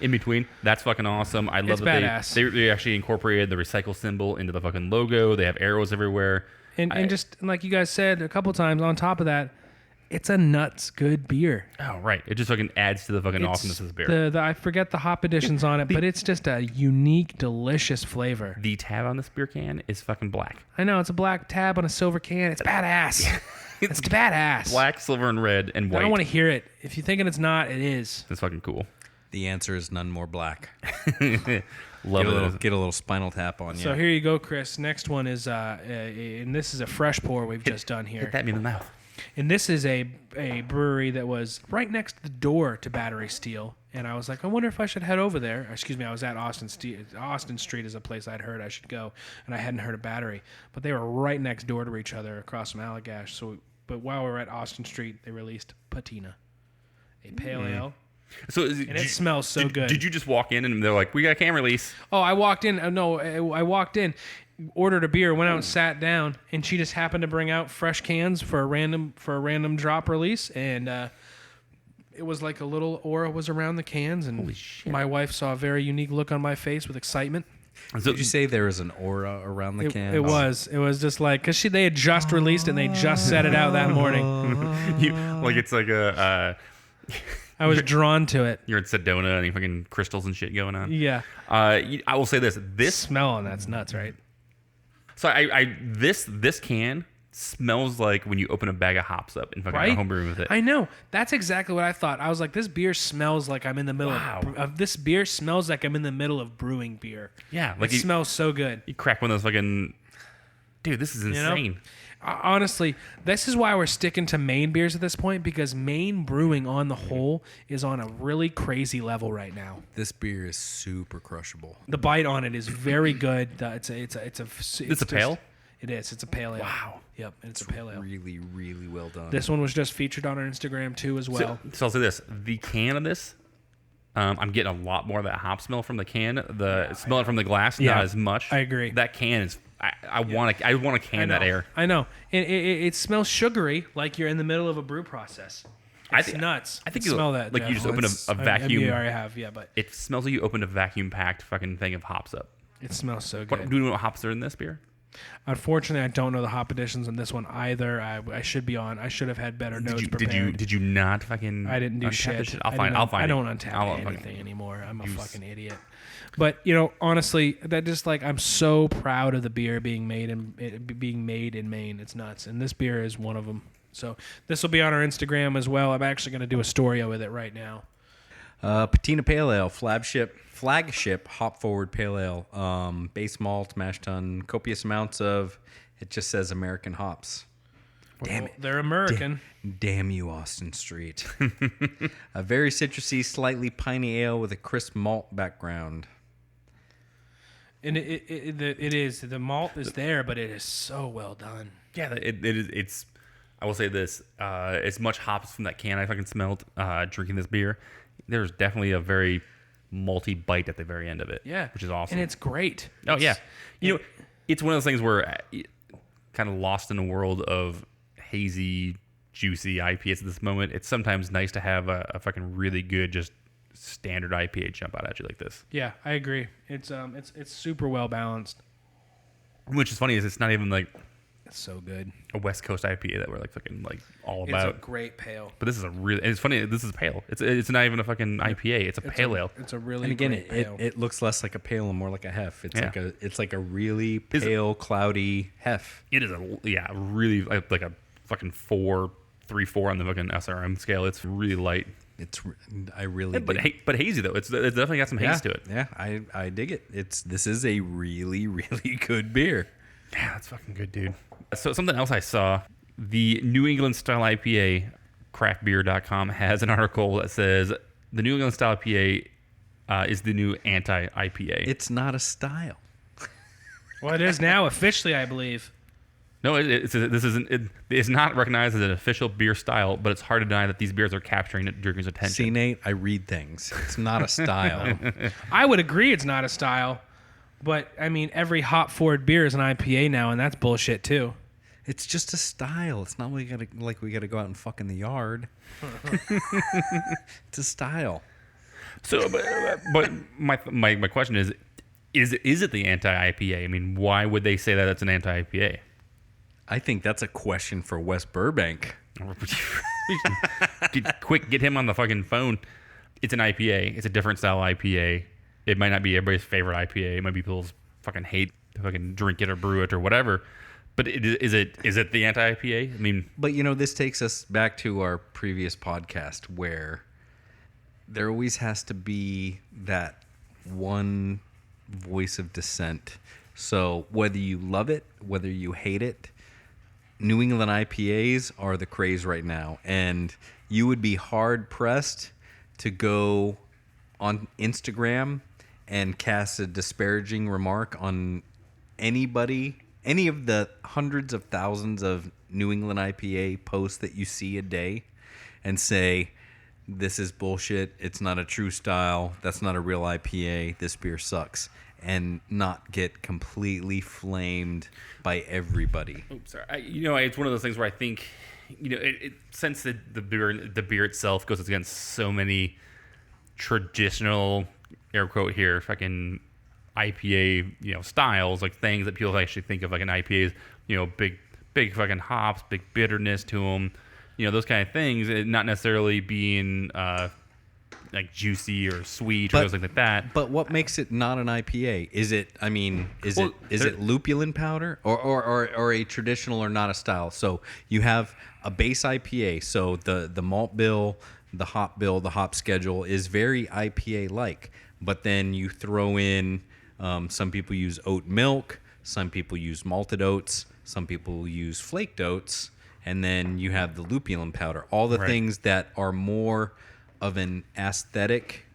In between, that's fucking awesome. I love that they actually incorporated the recycle symbol into the fucking logo. They have arrows everywhere. And just like you guys said a couple times, on top of that, it's a nuts good beer. Oh, right. It just fucking adds to the fucking awesomeness of this beer. I forget the hop additions on it, but it's just a unique, delicious flavor. The tab on this beer can is fucking black. I know. It's a black tab on a silver can. It's badass. It's badass. Black, silver, and red, and white. I don't want to hear it. If you're thinking it's not, it is. It's fucking cool. The answer is none more black. Love it. Get a little Spinal Tap on you. So here you go, Chris. Next one is, and this is a fresh pour we've just done here. Hit that in the mouth. And this is a brewery that was right next to the door to Battery Steel. And I was like, I wonder if I should head over there. Excuse me, I was at Austin Street is a place I'd heard I should go, and I hadn't heard of Battery. But they were right next door to each other across from Allagash. But while we were at Austin Street, they released Patina, a pale ale. So it smells so good. Did you just walk in and they're like, we got a can release? Oh, I walked in. I walked in, ordered a beer, went out and sat down, and she just happened to bring out fresh cans for a random drop release, and it was like a little aura was around the cans, and holy shit. My wife saw a very unique look on my face with excitement. So, did you say there was an aura around the can? It was just like, because they had just released it and they just set it out that morning. It's like a... I was drawn to it. You're in Sedona and you fucking crystals and shit going on. Yeah. I will say this smell on that's nuts, right? So this can smells like when you open a bag of hops up and fucking right? homebrew with it. I know. That's exactly what I thought. I was like, this beer smells like I'm in the middle of this beer smells like I'm in the middle of brewing beer. Yeah, like it smells so good. You crack one of those fucking, dude, this is insane. You know? Honestly, this is why we're sticking to Maine beers at this point, because Maine brewing on the whole is on a really crazy level right now. This beer is super crushable. The bite on it is very good. It's a pale? It is. It's a pale ale. Wow. Yep, it's a pale ale. Really, really well done. This one was just featured on our Instagram too as well. So I'll say this: the can of this, I'm getting a lot more of that hop smell from the can. Smell it from the glass, not as much. I agree. That can is. I want to can that air. I know. It smells sugary, like you're in the middle of a brew process. It's nuts. I think you smell that. Like you just opened a vacuum. You already have, yeah, but it smells like you opened a vacuum-packed fucking thing of hops up. It smells so good. Do you know what hops are in this beer? Unfortunately, I don't know the hop additions on this one either. I should have had better notes prepared. Did you not fucking? I didn't do shit. I'll find. I don't untap anything anymore. I'm a fucking idiot. But honestly, that just like I'm so proud of the beer being made in Maine. It's nuts, and this beer is one of them. So this will be on our Instagram as well. I'm actually going to do a story with it right now. Patina Pale Ale, flagship hop forward pale ale, base malt, mash tun, copious amounts of. It just says American hops. Damn it, they're American. Damn you, Austin Street. A very citrusy, slightly piney ale with a crisp malt background. And it is. The malt is there, but it is so well done. Yeah, it is. It's. I will say this: as much hops from that can I fucking smelled drinking this beer. There's definitely a very malty bite at the very end of it. Yeah, which is awesome, and it's great. Oh yeah, it's one of those things where kind of lost in a world of hazy, juicy IPAs at this moment. It's sometimes nice to have a fucking really good, just standard IPA jump out at you like this. Yeah, I agree. It's super well balanced. Which is funny is it's not even like it's so good a West Coast IPA that we're like fucking like all about. It's a great pale. But this is it's funny. This is pale. It's not even a fucking IPA. It's a pale ale. It's a really and again great pale. It looks less like a pale and more like a hef. It's like a really pale, cloudy hef. It is really like a fucking 4.34 on the fucking SRM scale. It's really light. But hazy though. It's definitely got some haze to it. Yeah, I dig it. This is a really, really good beer. Yeah, that's fucking good, dude. So something else I saw, the New England style IPA, craftbeer.com has an article that says the New England style IPA is the new anti-IPA. It's not a style. Well, it is now officially, I believe. No, this is not recognized as an official beer style, but it's hard to deny that these beers are capturing drinkers' attention. See, Nate, I read things. It's not a style. I would agree it's not a style, but I mean, every hop forward beer is an IPA now, and that's bullshit too. It's just a style. It's not we gotta go out and fuck in the yard. It's a style. So, but my question is it the anti-IPA? I mean, why would they say that it's an anti-IPA? I think that's a question for Wes Burbank. Quick, get him on the fucking phone. It's an IPA. It's a different style IPA. It might not be everybody's favorite IPA. It might be people's fucking hate to fucking drink it or brew it or whatever. But is it the anti-IPA? I mean, but this takes us back to our previous podcast where there always has to be that one voice of dissent. So whether you love it, whether you hate it, New England IPAs are the craze right now, and you would be hard pressed to go on Instagram and cast a disparaging remark on anybody, any of the hundreds of thousands of New England IPA posts that you see a day, and say, this is bullshit, it's not a true style, that's not a real IPA, this beer sucks, and not get completely flamed by everybody. Oops, sorry. It's one of those things where I think, since the beer itself goes against so many traditional, air quote here, fucking IPA, styles, like things that people actually think of like an IPA is, big fucking hops, big bitterness to them, those kind of things, not necessarily being like juicy or sweet or something like that. But what makes it not an IPA? Is it lupulin powder or a traditional or not a style? So you have a base IPA. So the malt bill, the hop schedule is very IPA like. But then you throw in some people use oat milk, some people use malted oats, some people use flaked oats, and then you have the lupulin powder. All the things that are more of an aesthetic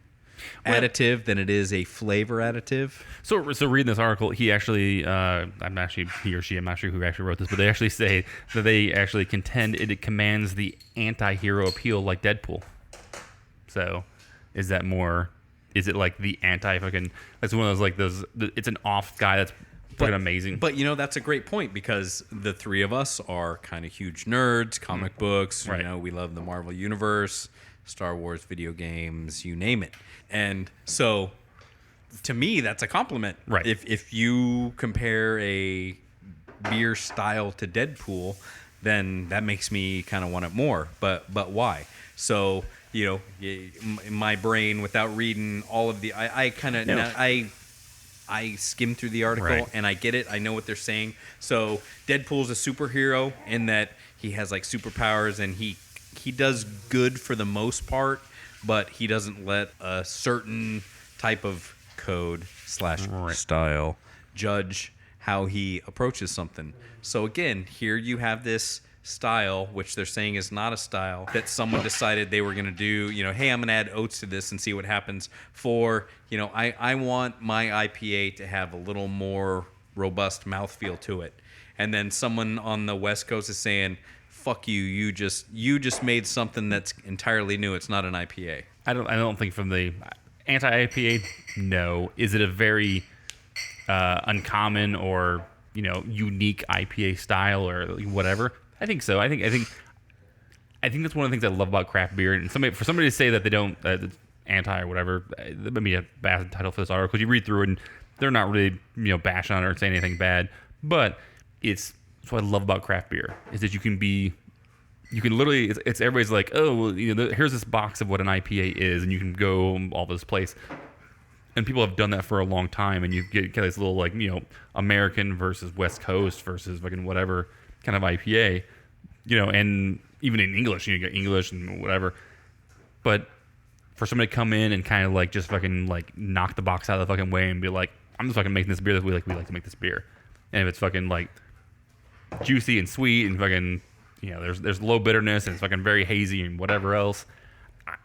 additive than it is a flavor additive. So reading this article, he or she, I'm not sure who actually wrote this, but they actually say that they actually contend it commands the anti-hero appeal like Deadpool. So is it like the anti-fucking, that's one of those, like those, it's an off guy that's fucking amazing. But that's a great point, because the three of us are kind of huge nerds, comic books, we love the Marvel Universe, Star Wars, video games, you name it. And so to me, that's a compliment. Right. If you compare a beer style to Deadpool, then that makes me kind of want it more. But why? So, in my brain, without reading all of the, I skimmed through the article and I get it. I know what they're saying. So Deadpool's a superhero in that he has like superpowers, and he does good for the most part, but he doesn't let a certain type of code / style judge how he approaches something. So again, here you have this style, which they're saying is not a style, that someone decided they were going to do, hey, I'm going to add oats to this and see what happens for, I want my IPA to have a little more robust mouthfeel to it. And then someone on the West Coast is saying, fuck you, you just made something that's entirely new. It's not an IPA. I don't think from the anti-IPA, no. Is it a very uncommon or, unique IPA style or whatever? I think so. I think that's one of the things I love about craft beer. And for somebody to say that they don't anti or whatever, that might be a bad title for this article. Because you read through it and they're not really bashing on it or saying anything bad. But that's what I love about craft beer, is that you can literally, it's everybody's like, oh, well, here's this box of what an IPA is, and you can go all this place. And people have done that for a long time, and you get this little like American versus West Coast versus fucking whatever kind of IPA, and even in English, you get English and whatever. But for somebody to come in and kind of like just fucking like knock the box out of the fucking way and be like, I'm just fucking making this beer that we like to make this beer, and if it's fucking like juicy and sweet and fucking there's low bitterness and it's fucking very hazy and whatever else.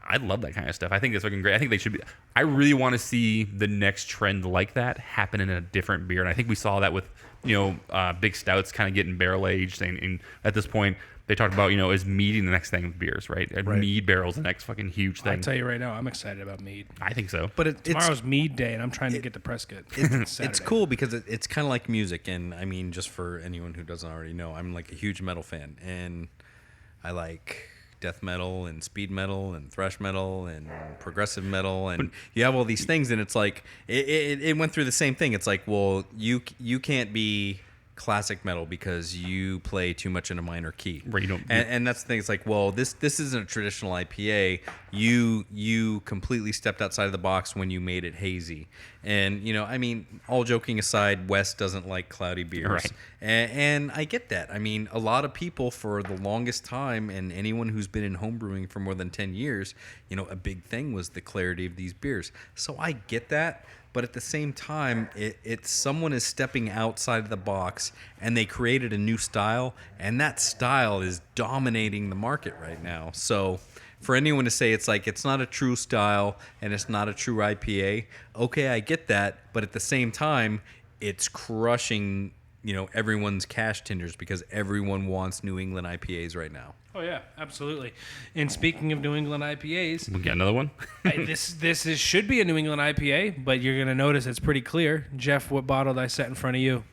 I love that kind of stuff. I think it's fucking great. I think they should be. I really want to see the next trend like that happen in a different beer, and I think we saw that with big stouts kind of getting barrel aged, and at this point they talked about is mead the next thing with beers, right? Mead barrels the next fucking huge thing. I tell you right now, I'm excited about mead. I think so. But tomorrow's mead day, and I'm trying to get to Prescott. It's cool because it's kind of like music, and I mean, just for anyone who doesn't already know, I'm like a huge metal fan, and I like death metal and speed metal and thrash metal and progressive metal, and you have all these things, and it's like it went through the same thing. It's like, well, you can't be classic metal because you play too much in a minor key, right? You don't, and that's the thing. It's like, well, this isn't a traditional IPA. You completely stepped outside of the box when you made it hazy. And I mean, all joking aside, West doesn't like cloudy beers, right? And I get that. I mean, a lot of people for the longest time, and anyone who's been in homebrewing for more than 10 years, a big thing was the clarity of these beers. So I get that. but at the same time, it's someone is stepping outside of the box, and they created a new style, and that style is dominating the market right now. So for anyone to say it's not a true style and it's not a true IPA, okay, I get that, but at the same time, it's crushing, everyone's cash tenders because everyone wants New England IPAs right now. Oh yeah, absolutely. And speaking of New England IPAs, We got another one. should be a New England IPA, but you're gonna notice it's pretty clear. Jeff, what bottle did I set in front of you?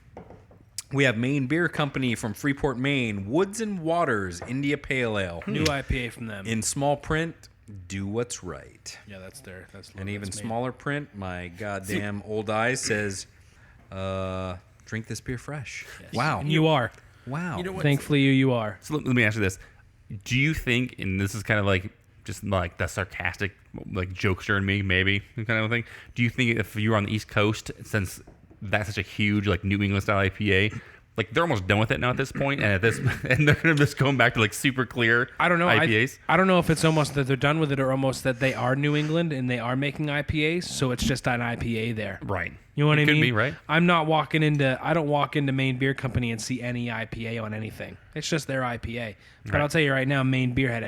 We have Maine Beer Company from Freeport, Maine. Woods and Waters India Pale Ale. New IPA from them. In small print, do what's right. Yeah, that's there. And even smaller print, my goddamn old eye says, drink this beer fresh. Yes. Wow. And you are. Wow. You know what? Thankfully, you are. So let me ask you this: do you think, and this is kind of like just like the sarcastic, like jokester in me, maybe kind of thing? Do you think if you were on the East Coast, since that's such a huge like New England style IPA, like they're almost done with it now at this point, and they're just going back to like super clear I don't know. IPAs? I don't know if it's almost that they're done with it or almost that they are New England and they are making IPAs, so it's just an IPA there. Right. You know what I mean? Could be, right? I don't walk into Maine Beer Company and see any IPA on anything. It's just their IPA. But I'll tell you right now, Maine Beer had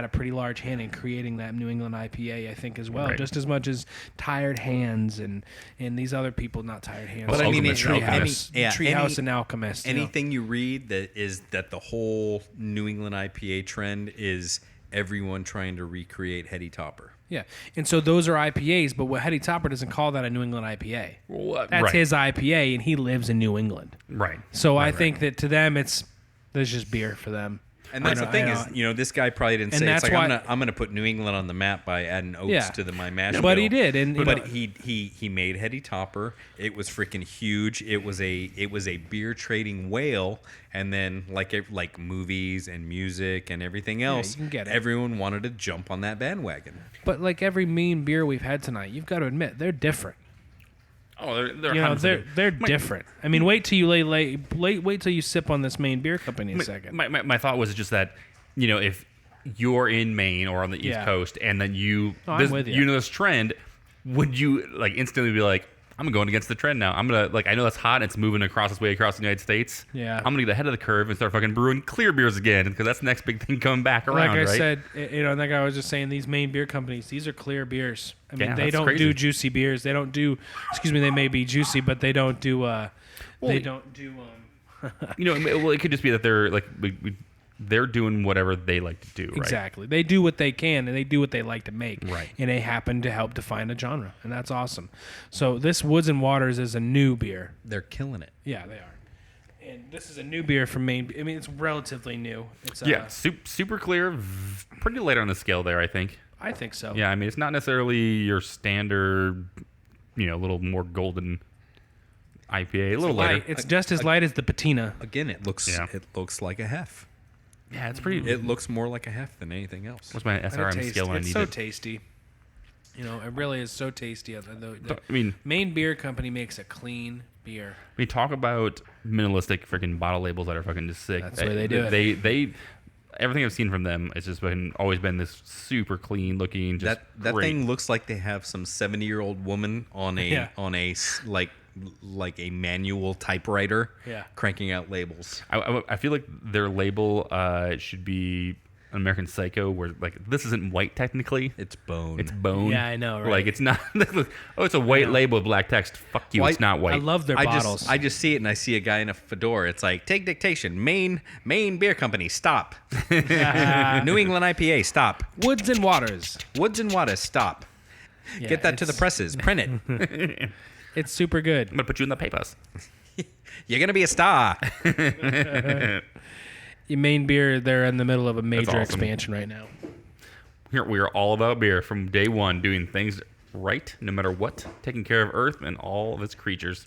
a pretty large hand in creating that New England IPA, I think, as well. Right. Just as much as Tired Hands and these other people, not Tired Hands. But I mean, Treehouse and Alchemist. Anything you read that the whole New England IPA trend is everyone trying to recreate Heady Topper. Yeah, and so those are IPAs, but what Heady Topper doesn't call that a New England IPA. What? That's Right. his IPA, and he lives in New England. Right. So I think that to them, there's just beer for them. And that's the thing is, this guy probably didn't say it's like I'm gonna put New England on the map by adding oats to my mash bill. But he did, and but he made Heady Topper. It was freaking huge. It was a beer trading whale, and then like movies and music and everything else, you can get it. Everyone wanted to jump on that bandwagon. But like every mean beer we've had tonight, you've got to admit they're different. Oh, they're they're different. I mean, wait till you wait till you sip on this Maine Beer Company a second. My thought was just that, if you're in Maine or on the East Coast and then I'm with you. Know this trend, would you like instantly be like, I'm going against the trend now. I'm gonna I know that's hot and it's moving its way across the United States. Yeah. I'm gonna get ahead of the curve and start fucking brewing clear beers again because that's the next big thing coming back around. Like I right? said, like I was just saying, these Maine Beer Companies, these are clear beers. I mean, they that's don't crazy. do juicy beers. They don't do. Excuse me, they may be juicy, but they don't do. They don't do. It could just be that they're like they're doing whatever they like to do, right? Exactly. They do what they can, and they do what they like to make. Right. And they happen to help define a genre, and that's awesome. So this Woods and Waters is a new beer. They're killing it. Yeah, they are. And this is a new beer from Maine. I mean, it's relatively new. It's super clear, pretty late on the scale there, I think. I think so. Yeah, I mean, it's not necessarily your standard, a little more golden IPA, a little lighter. It's just as light as the patina. Again, it looks like a hef. Yeah, it's pretty. It looks more like a hef than anything else. What's my SRM scale when I It's need so it? tasty. It really is so tasty. The I mean, Maine Beer Company makes a clean beer. we talk about minimalistic freaking bottle labels that are fucking just sick. That's the way they do it. They everything I've seen from them has just always been this super clean looking. Just that great. thing looks like they have some 70-year-old woman on a like a manual typewriter, cranking out labels. I feel like their label should be an American Psycho, where like this isn't white technically. It's bone. It's bone. Yeah, I know, right? Like it's not. Oh, it's a white label with black text. Fuck you. It's not white. I love their bottles. I just see it and I see a guy in a fedora. It's like, take dictation. Maine Beer Company, stop. New England IPA, stop. Woods and Waters. Woods and Waters, stop. Yeah, Get that to the presses. Print it. It's super good. I'm gonna put you in the papers. You're gonna be a star. Maine Beer, they're in the middle of a major awesome. expansion right now. Here we are all about beer from day one, doing things right, no matter what, taking care of Earth and all of its creatures.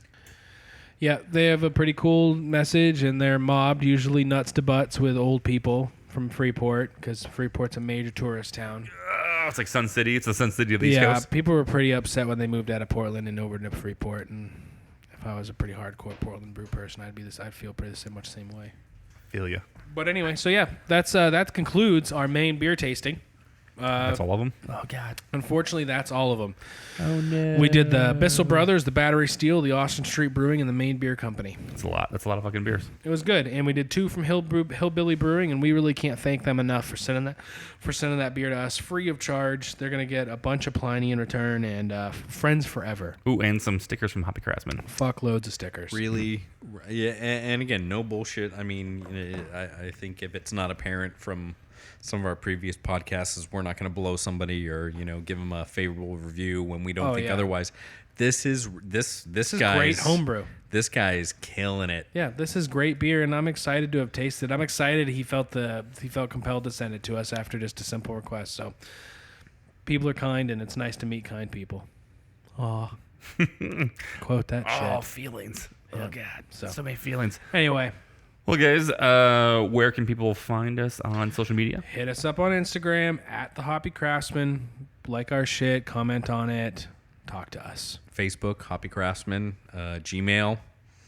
Yeah, they have a pretty cool message, and they're mobbed usually nuts to butts with old people from Freeport, because Freeport's a major tourist town. It's like Sun City. It's the Sun City of the East Yeah, Coast. people were pretty upset when they moved out of Portland and over to Freeport, and if I was a pretty hardcore Portland brew person, I'd feel pretty much the same way. Feel ya. But anyway, so yeah, that concludes our Maine beer tasting. That's all of them? Oh, God. Unfortunately, that's all of them. Oh, no. We did the Bissell Brothers, the Battery Steel, the Austin Street Brewing, and the Maine Beer Company. That's a lot. That's a lot of fucking beers. It was good, and we did 2 from Hillbilly Brewing, and we really can't thank them enough for sending that beer to us free of charge. They're gonna get a bunch of Pliny in return, and friends forever. Ooh, and some stickers from Hoppy Craftsmen. Fuck loads of stickers. Really, yeah, and again, no bullshit. I mean, I think if it's not apparent from some of our previous podcasts, is we're not going to blow somebody or give them a favorable review when we don't think otherwise. This is great homebrew. This guy is killing it. Yeah, this is great beer, and I'm excited to have tasted. I'm excited he felt compelled to send it to us after just a simple request. So people are kind, and it's nice to meet kind people. Aw. Quote that shit. Oh, feelings. Yeah. Oh, God. So many feelings. Anyway. Well, guys, where can people find us on social media? Hit us up on Instagram at the Hoppy Craftsmen. Like our shit, comment on it, talk to us. Facebook, Hoppy Craftsmen, Gmail.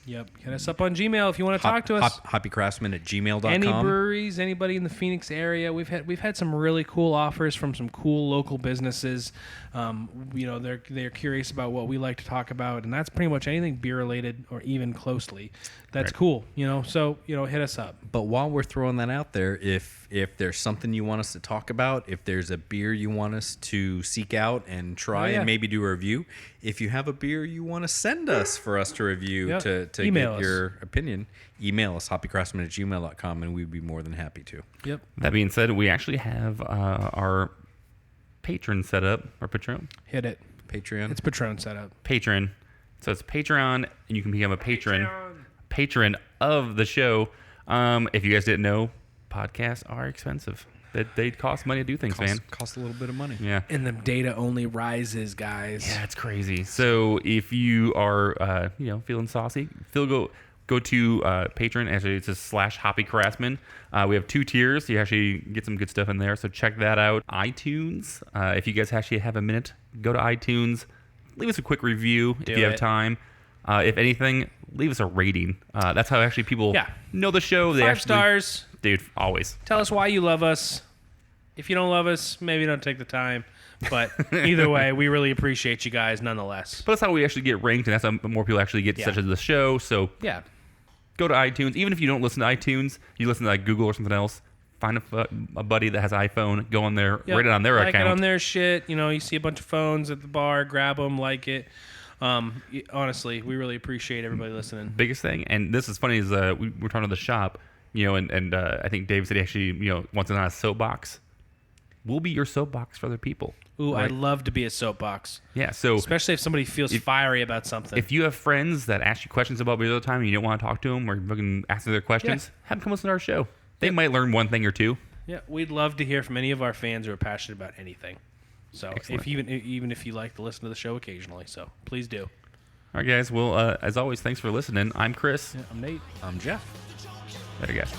Yep. Hit us up on Gmail if you want to talk to us. Hoppycraftsmen@gmail.com. Any breweries, anybody in the Phoenix area. We've had some really cool offers from some cool local businesses. They're curious about what we like to talk about, and that's pretty much anything beer related or even closely. That's cool. So hit us up. But while we're throwing that out there, if there's something you want us to talk about, if there's a beer you want us to seek out and try and maybe do a review, if you have a beer you want to send us for us to review to email get us. your opinion, email us hoppycraftsmen@gmail.com, and we'd be more than happy to. Yep. That being said, we actually have our Patreon set up, our Patreon. Hit it. Patreon. It's Patron set up. Patreon. So it's Patreon, and you can become a patron of the show. If you guys didn't know, podcasts are expensive. They cost money to do things, man. Cost a little bit of money. Yeah. And the data only rises, guys. Yeah, it's crazy. So if you are, feeling saucy, go to Patreon. Actually, it's just /Hoppy Craftsmen. We have 2 tiers. You actually get some good stuff in there. So check that out. iTunes. If you guys actually have a minute, go to iTunes. Leave us a quick review if you have time. If anything, leave us a rating. That's how actually people know the show. 5 stars. Dude, always. Tell us why you love us. If you don't love us, maybe don't take the time. But either way, we really appreciate you guys nonetheless. But that's how we actually get ranked, and that's how more people actually get such as the show. So go to iTunes. Even if you don't listen to iTunes, you listen to Google or something else, find a buddy that has iPhone, go on there, rate it on their account. Like it on their shit. You see a bunch of phones at the bar, grab them, like it. Honestly, we really appreciate everybody listening. Biggest thing, and this is funny, is we were talking to the shop, and I think Dave said he actually, wants it on a soapbox. We'll be your soapbox for other people. Ooh, right? I'd love to be a soapbox. Yeah, so especially if somebody feels fiery about something. If you have friends that ask you questions about beer all the time and you don't want to talk to them or fucking ask their questions, have them come listen to our show. They might learn one thing or two. Yeah, we'd love to hear from any of our fans who are passionate about anything. So excellent. if even if you like to listen to the show occasionally, so please do. All right, guys. Well, as always, thanks for listening. I'm Chris. Yeah, I'm Nate. I'm Jeff. Later, guys.